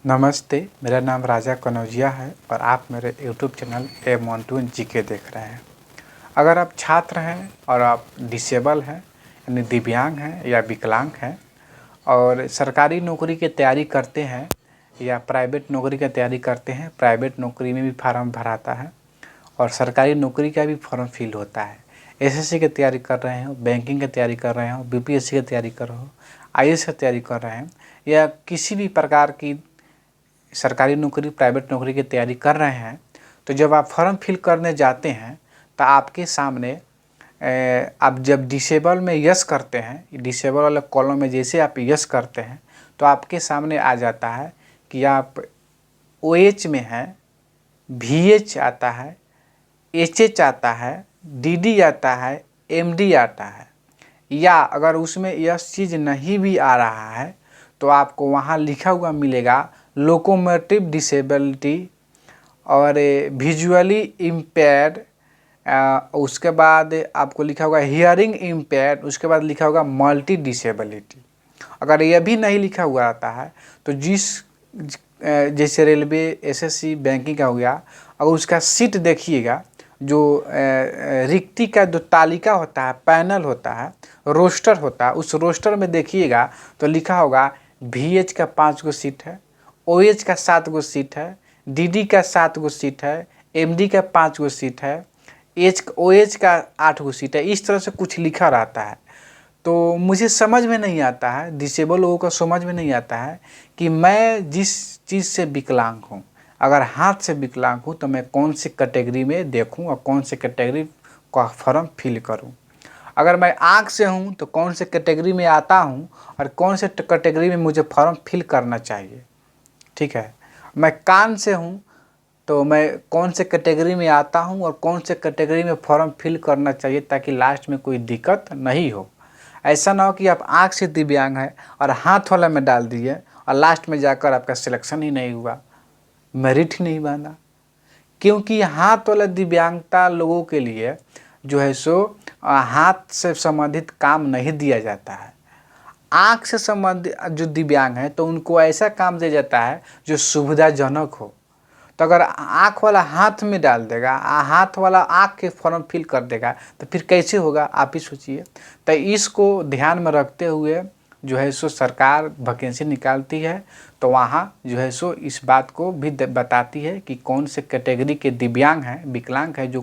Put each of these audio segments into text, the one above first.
नमस्ते, मेरा नाम राजा कनौजिया है और आप मेरे यूट्यूब चैनल ए मॉन्टून जीके देख रहे हैं। अगर आप छात्र हैं और आप डिसेबल हैं यानी दिव्यांग हैं या विकलांग हैं और सरकारी नौकरी की तैयारी करते हैं या प्राइवेट नौकरी की तैयारी करते हैं, प्राइवेट नौकरी में भी फार्म भराता है और सरकारी नौकरी का भी फॉर्म फिल होता है। एसएससी की तैयारी कर रहे हो, बैंकिंग की तैयारी कर रहे हो, बीपीएससी की तैयारी कर रहे हो, आईएएस की तैयारी कर रहे हैं या किसी भी प्रकार की सरकारी नौकरी प्राइवेट नौकरी की तैयारी कर रहे हैं, तो जब आप फॉर्म फिल करने जाते हैं तो आपके सामने आप जब डिसेबल में यस करते हैं, डिसेबल वाले कॉलम में जैसे आप यस करते हैं तो आपके सामने आ जाता है कि आप ओएच में हैं, वीएच आता है, एचएच आता है, डीडी आता है, एमडी आता है। या अगर उसमें यह चीज़ नहीं भी आ रहा है तो आपको वहाँ लिखा हुआ मिलेगा लोकोमोटिव डिसेबिलिटी और विजुअली इम्पेयर्ड, उसके बाद आपको लिखा होगा हियरिंग इम्पेयर्ड, उसके बाद लिखा होगा मल्टी डिसेबिलिटी। अगर यह भी नहीं लिखा हुआ आता है तो जैसे रेलवे, एसएससी, बैंकिंग का हो गया, अगर उसका सीट देखिएगा, जो रिक्ति का जो तालिका होता है, पैनल होता है, रोस्टर होता है, उस रोस्टर में देखिएगा तो लिखा होगा वीएच का 5 गो सीट है, ओएच का 7 गो सीट है, डीडी का 7 गो सीट है, एमडी का 5 गो सीट है, ओएच का 8 गो सीट है। इस तरह से कुछ लिखा रहता है। तो मुझे समझ में नहीं आता है, डिसेबल लोगों को समझ में नहीं आता है कि मैं जिस चीज़ से विकलांग हूँ, अगर हाथ से विकलांग हूँ तो मैं कौन सी कैटेगरी में देखूँ और कौन से कैटेगरी का फॉर्म फिल करूँ। अगर मैं आँख से हूँ तो कौन से कैटेगरी में आता हूँ और कौन से कैटेगरी में मुझे फॉर्म फिल करना चाहिए। ठीक है, मैं कान से हूँ तो मैं कौन से कैटेगरी में आता हूँ और कौन से कैटेगरी में फॉर्म फिल करना चाहिए, ताकि लास्ट में कोई दिक्कत नहीं हो। ऐसा ना हो कि आप आँख से दिव्यांग हैं और हाथ वाला में डाल दिए और लास्ट में जाकर आपका सिलेक्शन ही नहीं हुआ, मेरिट ही नहीं बना। क्योंकि हाथ वाला दिव्यांगता लोगों के लिए जो है सो हाथ से संबंधित काम नहीं दिया जाता है। आँख से संबंधित जो दिव्यांग है तो उनको ऐसा काम दिया जाता है जो सुविधाजनक हो। तो अगर आँख वाला हाथ में डाल देगा, हाथ वाला आँख के फॉर्म फिल कर देगा तो फिर कैसे होगा, आप ही सोचिए। तो इसको ध्यान में रखते हुए जो है सो सरकार वैकेंसी निकालती है, तो वहाँ जो है सो इस बात को भी बताती है कि कौन से कैटेगरी के दिव्यांग हैं, विकलांग हैं, जो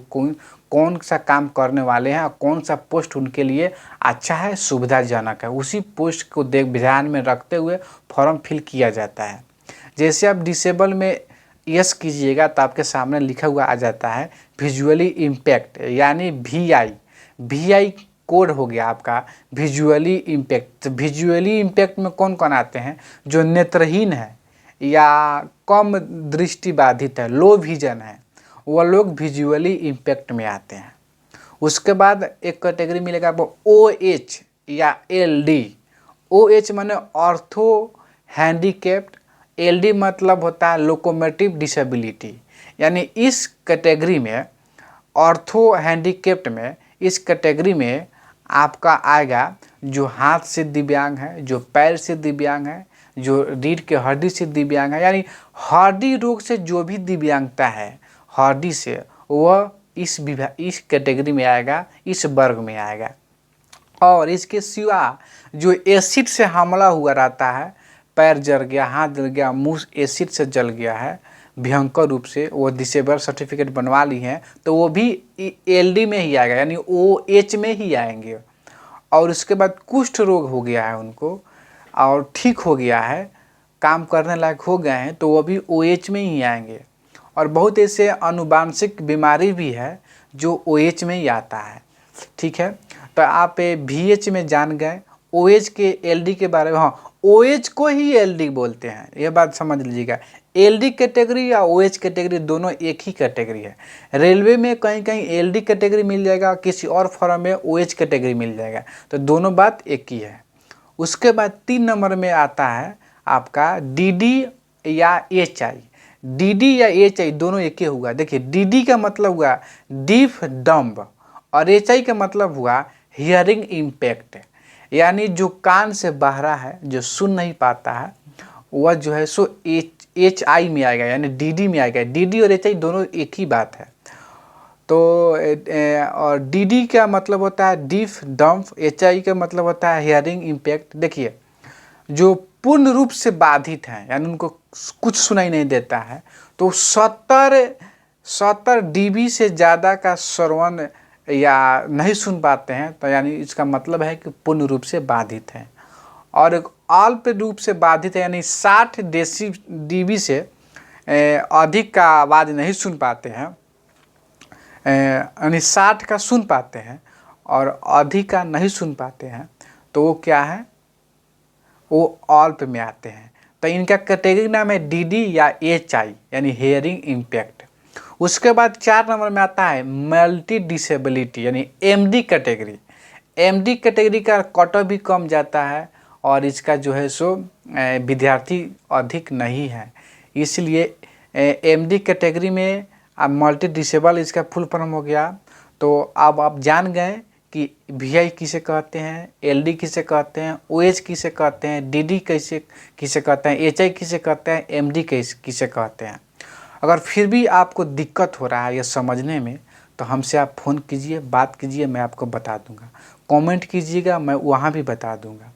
कौन सा काम करने वाले हैं और कौन सा पोस्ट उनके लिए अच्छा है, सुविधाजनक है। उसी पोस्ट को ध्यान में रखते हुए फॉर्म फिल किया जाता है। जैसे आप डिसेबल में यस कीजिएगा तो आपके सामने लिखा हुआ आ जाता है विजुअली इम्पैक्ट, यानी वीआई कोड हो गया आपका विजुअली इम्पैक्ट। विजुअली इम्पैक्ट में कौन कौन आते हैं? जो नेत्रहीन है या कम दृष्टि बाधित है, लो विजन है, वो लोग विजुअली इम्पैक्ट में आते हैं। उसके बाद एक कैटेगरी मिलेगा वो ओएच या एलडी। ओएच माने ऑर्थो हैंडीकेप्ड, एलडी मतलब होता है लोकोमोटिव डिसेबिलिटी। यानी इस कैटेगरी में, ऑर्थो हैंडीकेप्ड में, इस कैटेगरी में आपका आएगा जो हाथ से दिव्यांग है, जो पैर से दिव्यांग है, जो रीढ़ के हड्डी से दिव्यांग है, यानी हड्डी रोग से जो भी दिव्यांगता है हड्डी से, वह इस कैटेगरी में आएगा, इस वर्ग में आएगा। और इसके सिवा जो एसिड से हमला हुआ रहता है, पैर जल गया, हाथ जल गया, मुंह एसिड से जल गया है भयंकर रूप से, वो डिसेबल सर्टिफिकेट बनवा ली हैं, तो वो भी एलडी में ही आएगा, यानी ओएच में ही आएंगे। और उसके बाद कुष्ठ रोग हो गया है उनको और ठीक हो गया है, काम करने लायक हो गए हैं, तो वो भी ओएच में ही आएंगे। और बहुत ऐसे आनुवांशिक बीमारी भी है जो ओएच में ही आता है। ठीक है, तो आप वीएच में जान गए। ओएच के एलडी के बारे में, हाँ, ओएच को ही एलडी बोलते हैं, यह बात समझ लीजिएगा। एलडी कैटेगरी या ओएच कैटेगरी दोनों एक ही कैटेगरी है। रेलवे में कहीं कहीं एलडी कैटेगरी मिल जाएगा, किसी और फॉर्म में ओएच कैटेगरी मिल जाएगा, तो दोनों बात एक ही है। उसके बाद 3 नंबर में आता है आपका डीडी या एचआई। डीडी या एचआई दोनों एक ही हुआ। देखिए, डीडी का मतलब हुआ डीफ डम्ब और एचआई का मतलब हुआ हियरिंग इम्पैक्ट, यानी जो कान से बहरा है, जो सुन नहीं पाता है, वह जो है सो HI में आएगा, यानी DD में आएगा। DD और HI दोनों एक ही बात है। तो और DD का मतलब होता है डीफ डम्फ, HI का मतलब होता है हियरिंग इम्पैक्ट। देखिए, जो पूर्ण रूप से बाधित हैं, यानी उनको कुछ सुनाई नहीं देता है, तो 70 dB से ज़्यादा का श्रवण या नहीं सुन पाते हैं, तो यानी इसका मतलब है कि पूर्ण रूप से बाधित हैं। और अल्प रूप से बाधित है, यानी 60 dB से अधिक का आवाज़ नहीं सुन पाते हैं, यानी 60 का सुन पाते हैं और अधिक का नहीं सुन पाते हैं, तो वो क्या है, वो अल्प में आते हैं। तो इनका कैटेगरी नाम है DD या HI, यानी हेयरिंग इम्पैक्ट। उसके बाद 4 नंबर में आता है मल्टी डिसेबिलिटी, यानी MD कैटेगरी। MD कैटेगरी का कट ऑफ भी कम जाता है और इसका जो है सो विद्यार्थी अधिक नहीं है, इसलिए MD कैटेगरी में अब मल्टी डिसेबल इसका फुल फॉर्म हो गया। तो अब आप जान गए कि VI किसे कहते हैं, LD किसे कहते हैं, OH किसे कहते हैं, DD किसे कहते हैं, HI किसे कहते हैं, MD किसे कहते हैं। अगर फिर भी आपको दिक्कत हो रहा है ये समझने में, तो हमसे आप फ़ोन कीजिए, बात कीजिए, मैं आपको बता दूंगा। कमेंट कीजिएगा, मैं वहाँ भी बता दूंगा।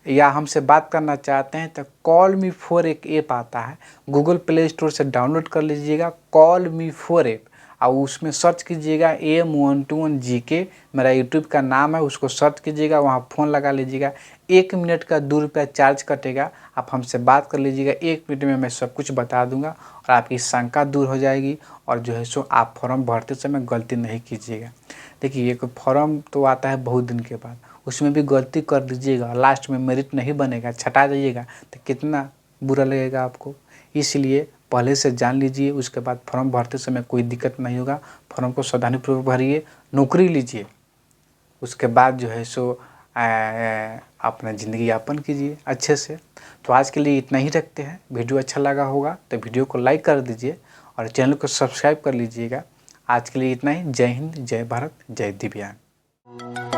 या हमसे बात करना चाहते हैं तो कॉल मी 4 एक ऐप आता है, गूगल प्ले स्टोर से डाउनलोड कर लीजिएगा कॉल मी 4 ऐप, और उसमें सर्च कीजिएगा AM121 GK, मेरा यूट्यूब का नाम है, उसको सर्च कीजिएगा, वहाँ फ़ोन लगा लीजिएगा। 1 मिनट का 2 रुपया चार्ज कटेगा, आप हमसे बात कर लीजिएगा, 1 मिनट में मैं सब कुछ बता दूंगा और आपकी शंका दूर हो जाएगी। और जो है सो आप फॉर्म भरते समय गलती नहीं कीजिएगा। देखिए, एक फॉर्म तो आता है बहुत दिन के बाद, उसमें भी गलती कर दीजिएगा, लास्ट में मेरिट नहीं बनेगा, छटा जाइएगा, तो कितना बुरा लगेगा आपको। इसलिए पहले से जान लीजिए, उसके बाद फॉर्म भरते समय कोई दिक्कत नहीं होगा। फॉर्म को सावधानीपूर्वक भरिए, नौकरी लीजिए, उसके बाद जो है सो अपना ज़िंदगी यापन कीजिए अच्छे से। तो आज के लिए इतना ही रखते हैं। वीडियो अच्छा लगा होगा तो वीडियो को लाइक कर दीजिए और चैनल को सब्सक्राइब कर लीजिएगा। आज के लिए इतना ही। जय हिंद, जय भारत, जय दिव्यांग।